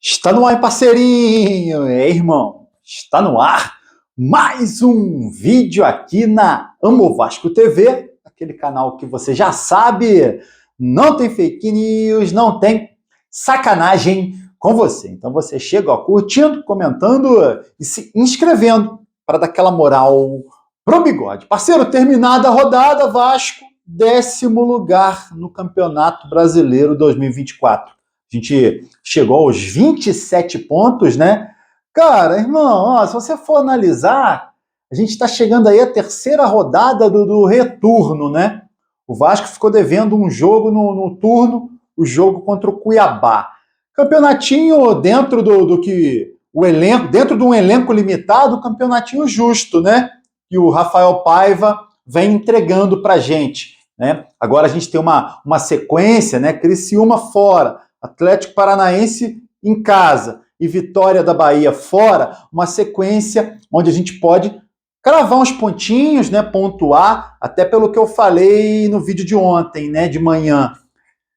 Está no ar, parceirinho! É, irmão, está no ar mais um vídeo aqui na Amo Vasco TV, aquele canal que você já sabe, não tem fake news, não tem sacanagem com você. Então você chega, ó, curtindo, comentando e se inscrevendo para dar aquela moral pro bigode. Parceiro, terminada a rodada, Vasco, 10º lugar no Campeonato Brasileiro 2024. A gente chegou aos 27 pontos, né? Cara, irmão, ó, se você for analisar, a gente está chegando aí à terceira rodada do retorno, né? O Vasco ficou devendo um jogo no turno, o jogo contra o Cuiabá. Campeonatinho dentro do que o elenco, dentro de um elenco limitado, campeonatinho justo, né? Que o Rafael Paiva vem entregando pra gente, né? Agora a gente tem uma sequência, né? Criciúma fora, Atlético Paranaense em casa e Vitória da Bahia fora, uma sequência onde a gente pode cravar uns pontinhos, né, pontuar, até pelo que eu falei no vídeo de ontem, né, de manhã.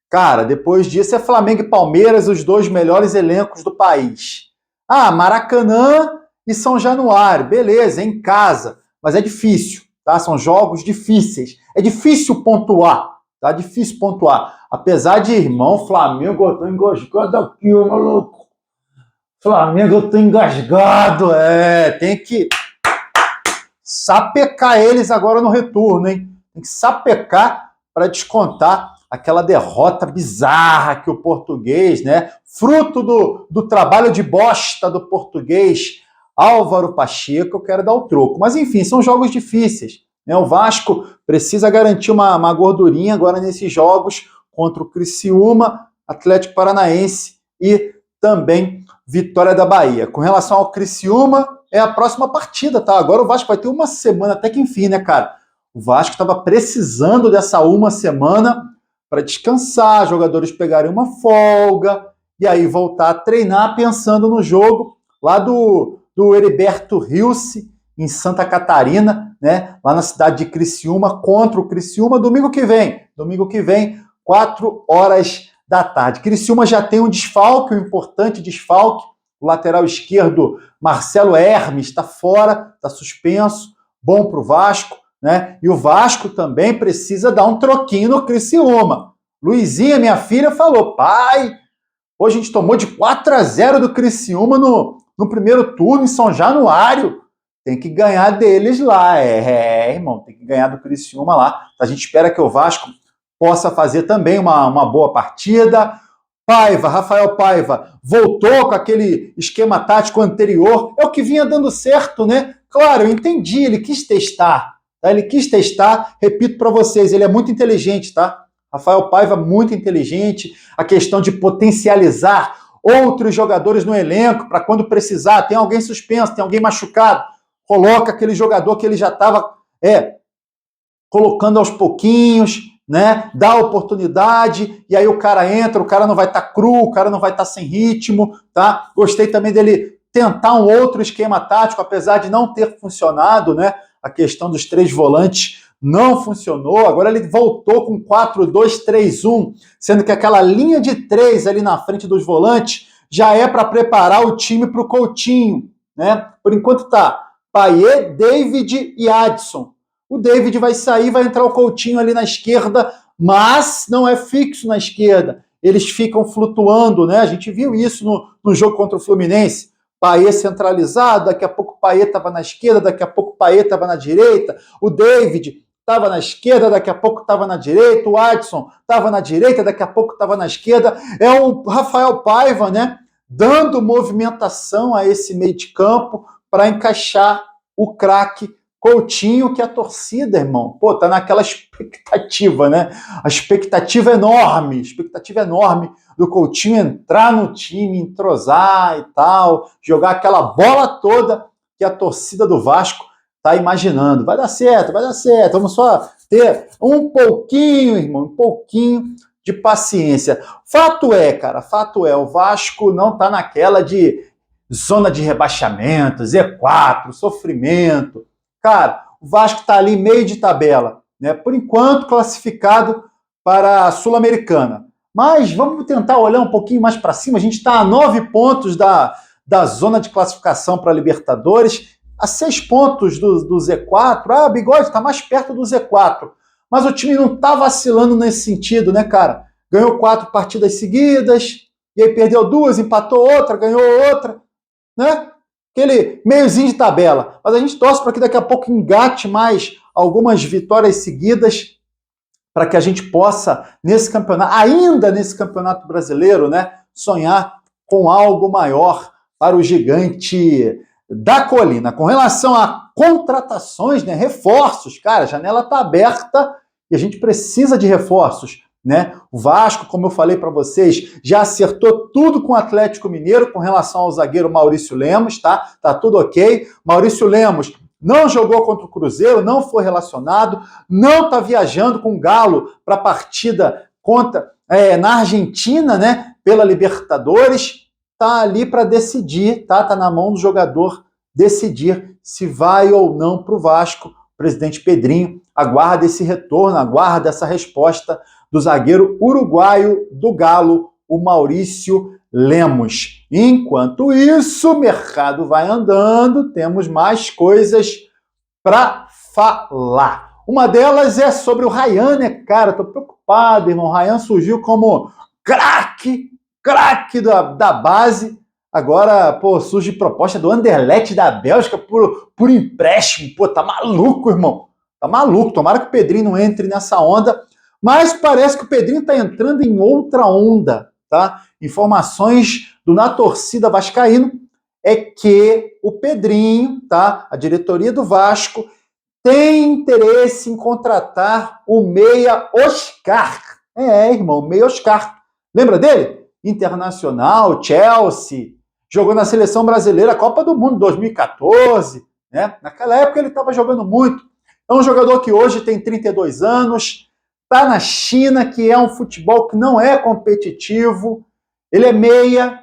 Cara, depois disso é Flamengo e Palmeiras, os dois melhores elencos do país. Ah, Maracanã e São Januário, beleza, é em casa, mas é difícil, tá? São jogos difíceis. É difícil pontuar, tá? Difícil pontuar. Apesar de, irmão, Flamengo, eu tô engasgado aqui, ô maluco. Flamengo, eu tô engasgado, tem que sapecar eles agora no retorno, hein? Tem que sapecar para descontar aquela derrota bizarra que o português, né? Fruto do trabalho de bosta do português Álvaro Pacheco, eu quero dar o troco. Mas enfim, são jogos difíceis, né? O Vasco precisa garantir uma gordurinha agora nesses jogos contra o Criciúma, Atlético Paranaense e também Vitória da Bahia. Com relação ao Criciúma, é a próxima partida, tá? Agora o Vasco vai ter uma semana, até que enfim, né, cara? O Vasco estava precisando dessa uma semana para descansar, jogadores pegarem uma folga e aí voltar a treinar pensando no jogo lá do Heriberto Rilse, em Santa Catarina, né? Lá na cidade de Criciúma, contra o Criciúma, domingo que vem, 4 horas da tarde. Criciúma já tem um desfalque, um importante desfalque. O lateral esquerdo, Marcelo Hermes, está fora, está suspenso, bom para o Vasco, né? E o Vasco também precisa dar um troquinho no Criciúma. Luizinha, minha filha, falou: pai, hoje a gente tomou de 4-0 do Criciúma no primeiro turno em São Januário. Tem que ganhar deles lá. Irmão, tem que ganhar do Criciúma lá. A gente espera que o Vasco possa fazer também uma boa partida. Paiva, Rafael Paiva, voltou com aquele esquema tático anterior, é o que vinha dando certo, né? Claro, eu entendi, ele quis testar, tá? Ele quis testar, repito para vocês, ele é muito inteligente, tá? Rafael Paiva, muito inteligente, a questão de potencializar outros jogadores no elenco, para quando precisar, tem alguém suspenso, tem alguém machucado, coloca aquele jogador que ele já estava colocando aos pouquinhos, né? Dá oportunidade, e aí o cara entra, o cara não vai estar cru, o cara não vai estar sem ritmo, tá? Gostei também dele tentar um outro esquema tático, apesar de não ter funcionado, né? A questão dos 3 volantes não funcionou, agora ele voltou com 4-2-3-1, sendo que aquela linha de 3 ali na frente dos volantes já é para preparar o time para o Coutinho, né? Por enquanto tá Payet, David e Adson. O David vai sair, vai entrar o Coutinho ali na esquerda, mas não é fixo na esquerda. Eles ficam flutuando, né? A gente viu isso no jogo contra o Fluminense. Payet centralizado, daqui a pouco o Payet estava na esquerda, daqui a pouco o Payet estava na direita. O David estava na esquerda, daqui a pouco estava na direita. O Adson estava na direita, daqui a pouco estava na esquerda. É o Rafael Paiva, né? Dando movimentação a esse meio de campo para encaixar o craque Coutinho, que a torcida, irmão, pô, tá naquela expectativa, né? A expectativa enorme do Coutinho entrar no time, entrosar e tal, jogar aquela bola toda que a torcida do Vasco tá imaginando. Vai dar certo, vamos só ter um pouquinho, irmão, um pouquinho de paciência. Fato é, o Vasco não tá naquela de zona de rebaixamento, Z4, sofrimento. Cara, o Vasco está ali meio de tabela, né? Por enquanto classificado para a Sul-Americana. Mas vamos tentar olhar um pouquinho mais para cima. A gente está a 9 pontos da zona de classificação para a Libertadores, a 6 pontos do Z4. Ah, Bigode está mais perto do Z4. Mas o time não está vacilando nesse sentido, né, cara? Ganhou 4 partidas seguidas, e aí perdeu 2, empatou outra, ganhou outra, né? Aquele meiozinho de tabela. Mas a gente torce para que daqui a pouco engate mais algumas vitórias seguidas, para que a gente possa, nesse campeonato, ainda nesse campeonato brasileiro, né, sonhar com algo maior para o gigante da colina. Com relação a contratações, né, reforços, cara, a janela está aberta e a gente precisa de reforços, né? O Vasco, como eu falei para vocês, já acertou tudo com o Atlético Mineiro com relação ao zagueiro Maurício Lemos, tá? Tá tudo ok. Maurício Lemos não jogou contra o Cruzeiro, não foi relacionado, não está viajando com o Galo para a partida na Argentina, né? Pela Libertadores. Tá ali para decidir, tá? Tá na mão do jogador decidir se vai ou não para o Vasco. O presidente Pedrinho aguarda esse retorno, aguarda essa resposta do zagueiro uruguaio do Galo, o Maurício Lemos. Enquanto isso, o mercado vai andando, temos mais coisas para falar. Uma delas é sobre o Ryan, né, cara? Tô preocupado, irmão. O Ryan surgiu como craque da base. Agora, pô, surge proposta do Anderlecht da Bélgica por empréstimo. Pô, tá maluco, irmão. Tá maluco. Tomara que o Pedrinho não entre nessa onda. Mas parece que o Pedrinho tá entrando em outra onda, tá? Informações do Na Torcida Vascaíno é que o Pedrinho, tá? A diretoria do Vasco tem interesse em contratar o meia Oscar. Irmão, o meia Oscar. Lembra dele? Internacional, Chelsea, jogou na Seleção Brasileira, Copa do Mundo 2014, né? Naquela época ele estava jogando muito. É um jogador que hoje tem 32 anos, está na China, que é um futebol que não é competitivo, ele é meia.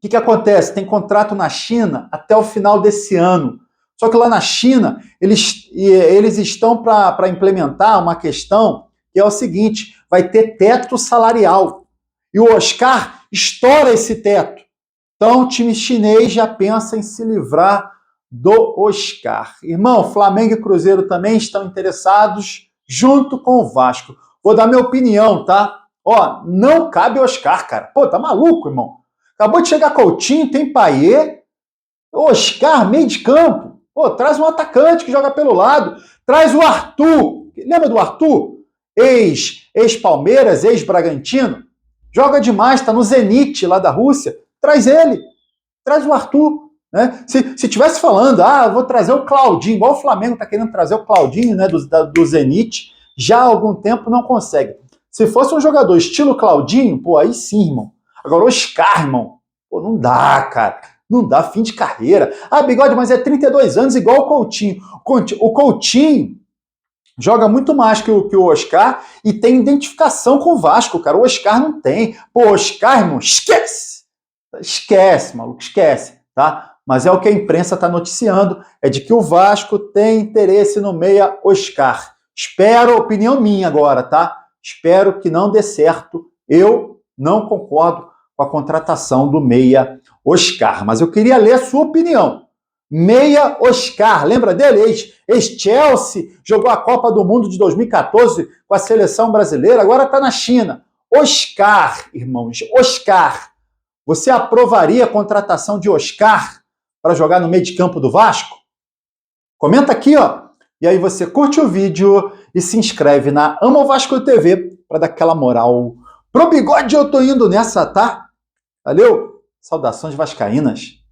O que acontece? Tem contrato na China até o final desse ano. Só que lá na China, eles estão para implementar uma questão que é o seguinte, vai ter teto salarial. E o Oscar estoura esse teto. Então o time chinês já pensa em se livrar do Oscar. Irmão, Flamengo e Cruzeiro também estão interessados junto com o Vasco. Vou dar minha opinião, tá? Ó, não cabe Oscar, cara. Pô, tá maluco, irmão? Acabou de chegar Coutinho, tem Payet, Oscar, meio de campo. Pô, traz um atacante que joga pelo lado. Traz o Arthur. Lembra do Arthur? Ex-Palmeiras, ex-Bragantino. Joga demais, tá no Zenit lá da Rússia. Traz ele. Traz o Arthur. Né? Se tivesse falando, vou trazer o Claudinho, igual o Flamengo tá querendo trazer o Claudinho, né, do Zenit, já há algum tempo não consegue. Se fosse um jogador estilo Claudinho, pô, aí sim, irmão. Agora, Oscar, irmão, pô, não dá, cara. Não dá, fim de carreira. Bigode, mas é 32 anos igual o Coutinho. O Coutinho joga muito mais que o Oscar e tem identificação com o Vasco, cara. O Oscar não tem. Pô, Oscar, irmão, esquece. Esquece, maluco, esquece, tá? Mas é o que a imprensa está noticiando, é de que o Vasco tem interesse no meia Oscar. Espero, opinião minha agora, tá? Espero que não dê certo. Eu não concordo com a contratação do meia Oscar, mas eu queria ler a sua opinião. Meia Oscar, lembra dele? Ex-Chelsea, jogou a Copa do Mundo de 2014 com a seleção brasileira, agora está na China. Oscar, irmãos, Oscar. Você aprovaria a contratação de Oscar para jogar no meio de campo do Vasco? Comenta aqui, ó. E aí você curte o vídeo e se inscreve na Amo Vasco TV para dar aquela moral. Pro Bigode eu tô indo nessa, tá? Valeu? Saudações vascaínas.